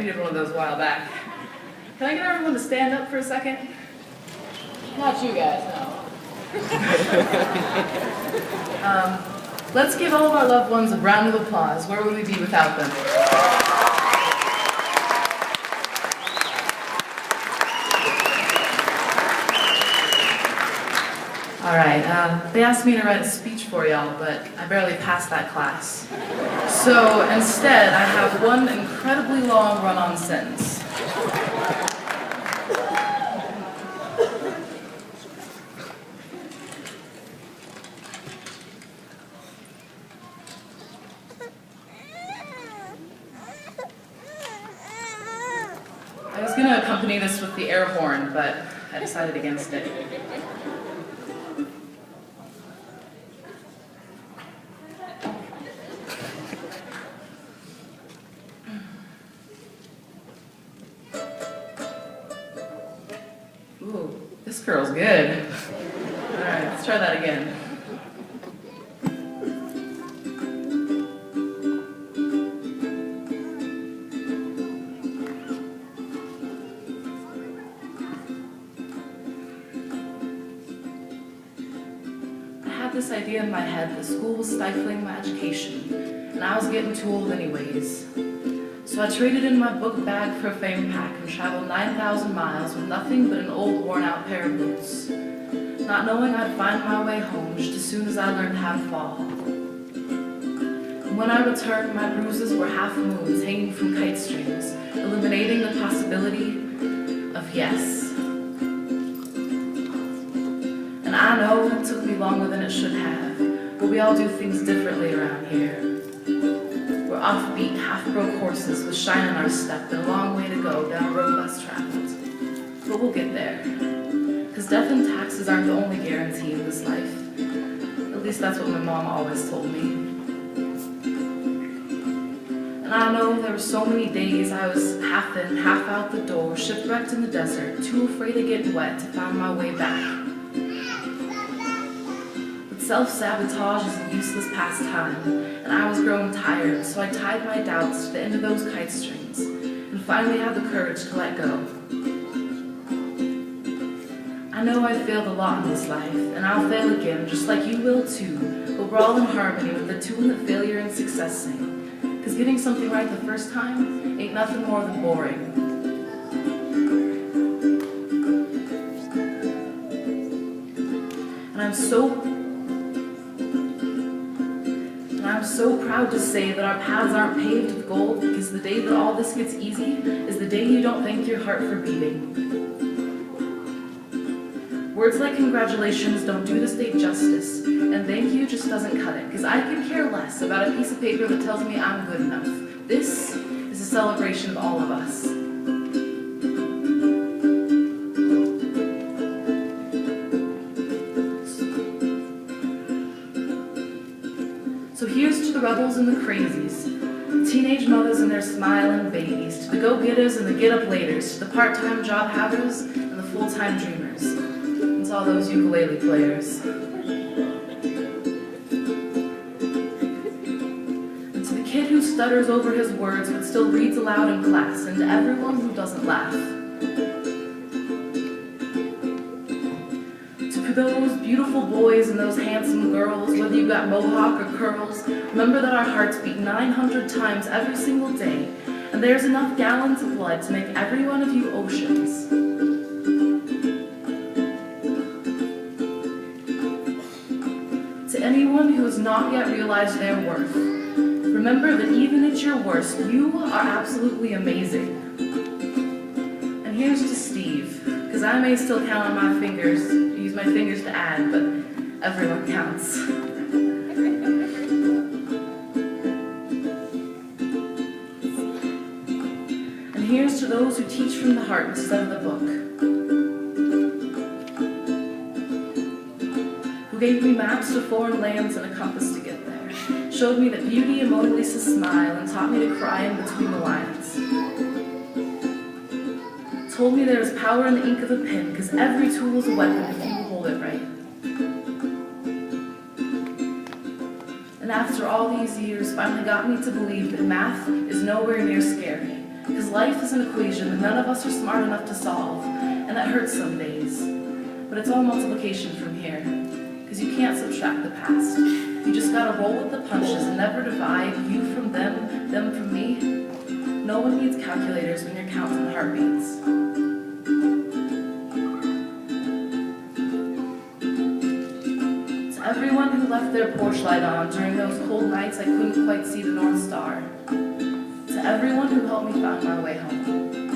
needed one of those a while back. Can I get everyone to stand up for a second? Not you guys, no. Let's give all of our loved ones a round of applause. Where would we be without them? All right, they asked me to write a speech for y'all, but I barely passed that class. So instead, I have one incredibly long run-on sentence. I was gonna accompany this with the air horn, but I decided against it. Ooh, this girl's good. All right, let's try that again. I had this idea in my head that school was stifling my education, and I was getting too old anyways. So I traded in my book bag for a fame pack and traveled 9,000 miles with nothing but an old worn-out pair of boots, not knowing I'd find my way home just as soon as I learned how to fall. And when I returned, my bruises were half moons hanging from kite strings, eliminating the possibility of yes. And I know it took me longer than it should have, but we all do things differently around here. We're offbeat, half-broke horses with shine in our step and a long way to go down a road less traveled. But we'll get there. Because death and taxes aren't the only guarantee in this life. At least that's what my mom always told me. And I know there were so many days I was half in, half out the door, shipwrecked in the desert, too afraid of getting wet to find my way back. Self-sabotage is a useless pastime, and I was growing tired, so I tied my doubts to the end of those kite strings, and finally had the courage to let go. I know I failed a lot in this life, and I'll fail again, just like you will too, but we're all in harmony with the tune that failure and success sing, because getting something right the first time ain't nothing more than boring. And I'm so proud to say that our paths aren't paved with gold, because the day that all this gets easy is the day you don't thank your heart for beating. Words like congratulations don't do this day justice, and thank you just doesn't cut it, because I could care less about a piece of paper that tells me I'm good enough. This is a celebration of all of us. So here's to the rebels and the crazies, the teenage mothers and their smiling babies, to the go-getters and the get-up-laters, to the part-time job havers and the full-time dreamers, and to all those ukulele players. And to the kid who stutters over his words but still reads aloud in class, and to everyone who doesn't laugh. To those beautiful boys and those handsome girls, whether you got mohawk or curls, remember that our hearts beat 900 times every single day, and there's enough gallons of blood to make every one of you oceans. To anyone who has not yet realized their worth, remember that even at your worst, you are absolutely amazing. And here's to Steve, because I may still count on my fingers, use my fingers to add, but everyone counts. And here's to those who teach from the heart instead of the book, who gave me maps to foreign lands and a compass to get there, showed me that beauty and Mona Lisa's smile, and taught me to cry in between the lines. Told me there is power in the ink of a pen, because every tool is a weapon if you hold it right. And after all these years, finally got me to believe that math is nowhere near scary, Because life is an equation that none of us are smart enough to solve, and that hurts some days. But it's all multiplication from here, because you can't subtract the past. You just gotta roll with the punches and never divide you from them from me. No one needs calculators when you're counting heartbeats. To everyone who left their porch light on during those cold nights I couldn't quite see the North Star. To everyone who helped me find my way home.